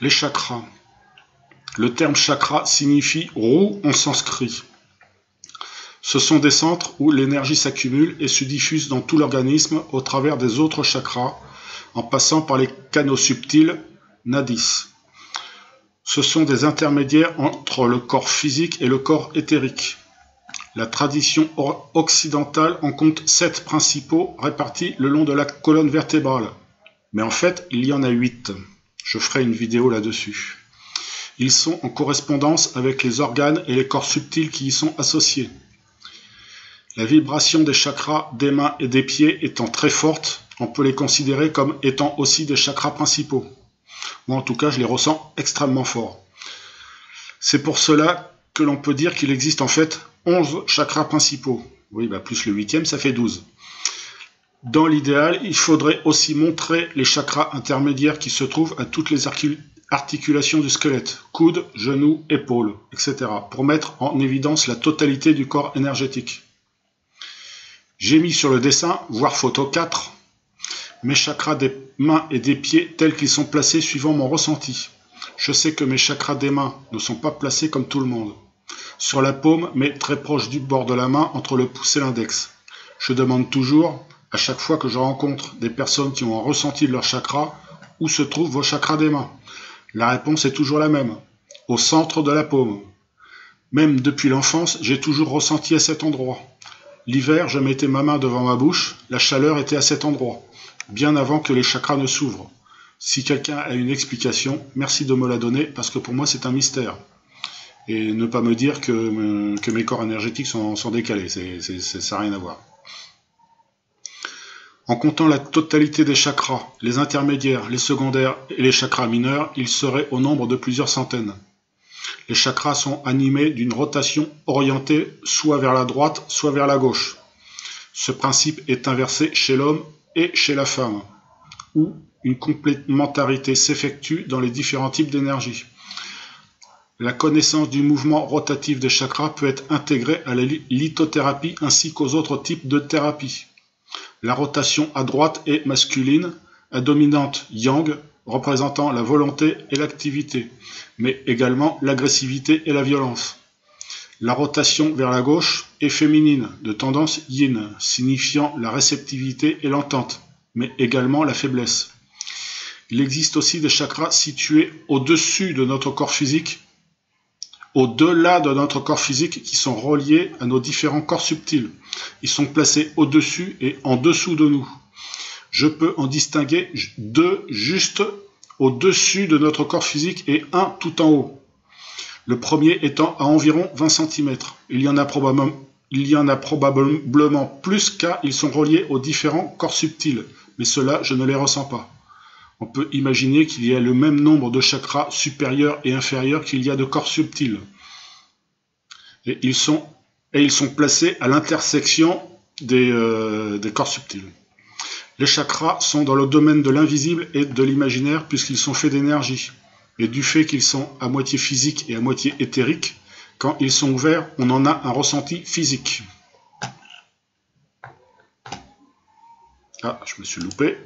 Les chakras. Le terme chakra signifie roue en sanskrit. Ce sont des centres où l'énergie s'accumule et se diffuse dans tout l'organisme au travers des autres chakras, en passant par les canaux subtils, nadis. Ce sont des intermédiaires entre le corps physique et le corps éthérique. La tradition occidentale en compte 7 principaux répartis le long de la colonne vertébrale. Mais en fait, il y en a 8. Je ferai une vidéo là-dessus. Ils sont en correspondance avec les organes et les corps subtils qui y sont associés. La vibration des chakras des mains et des pieds étant très forte, on peut les considérer comme étant aussi des chakras principaux. Moi en tout cas, je les ressens extrêmement fort. C'est pour cela que l'on peut dire qu'il existe en fait 11 chakras principaux. Oui, plus le 8e, ça fait 12. Dans l'idéal, il faudrait aussi montrer les chakras intermédiaires qui se trouvent à toutes les articulations du squelette, coudes, genoux, épaules, etc., pour mettre en évidence la totalité du corps énergétique. J'ai mis sur le dessin, voire photo 4, mes chakras des mains et des pieds tels qu'ils sont placés suivant mon ressenti. Je sais que mes chakras des mains ne sont pas placés comme tout le monde. Sur la paume, mais très proche du bord de la main, entre le pouce et l'index. Je demande toujours, à chaque fois que je rencontre des personnes qui ont un ressenti de leur chakra, où se trouvent vos chakras des mains? La réponse est toujours la même, au centre de la paume. Même depuis l'enfance, j'ai toujours ressenti à cet endroit. L'hiver, je mettais ma main devant ma bouche, la chaleur était à cet endroit, bien avant que les chakras ne s'ouvrent. Si quelqu'un a une explication, merci de me la donner, parce que pour moi c'est un mystère. Et ne pas me dire que mes corps énergétiques sont décalés, ça n'a rien à voir. En comptant la totalité des chakras, les intermédiaires, les secondaires et les chakras mineurs, il serait au nombre de plusieurs centaines. Les chakras sont animés d'une rotation orientée soit vers la droite, soit vers la gauche. Ce principe est inversé chez l'homme et chez la femme, où une complémentarité s'effectue dans les différents types d'énergie. La connaissance du mouvement rotatif des chakras peut être intégrée à la lithothérapie ainsi qu'aux autres types de thérapies. La rotation à droite est masculine, à dominante yang, représentant la volonté et l'activité, mais également l'agressivité et la violence. La rotation vers la gauche est féminine, de tendance yin, signifiant la réceptivité et l'entente, mais également la faiblesse. Il existe aussi des chakras situés au-dessus de notre corps physique, au-delà de notre corps physique, qui sont reliés à nos différents corps subtils. Ils sont placés au-dessus et en dessous de nous. Je peux en distinguer 2 juste au-dessus de notre corps physique et 1 tout en haut. Le premier étant à environ 20 cm. Il y en a probablement plus car ils sont reliés aux différents corps subtils, mais ceux-là, je ne les ressens pas. On peut imaginer qu'il y a le même nombre de chakras supérieurs et inférieurs qu'il y a de corps subtils. Et ils sont placés à l'intersection des corps subtils. Les chakras sont dans le domaine de l'invisible et de l'imaginaire puisqu'ils sont faits d'énergie. Et du fait qu'ils sont à moitié physiques et à moitié éthériques, quand ils sont ouverts, on en a un ressenti physique. Ah, je me suis loupé.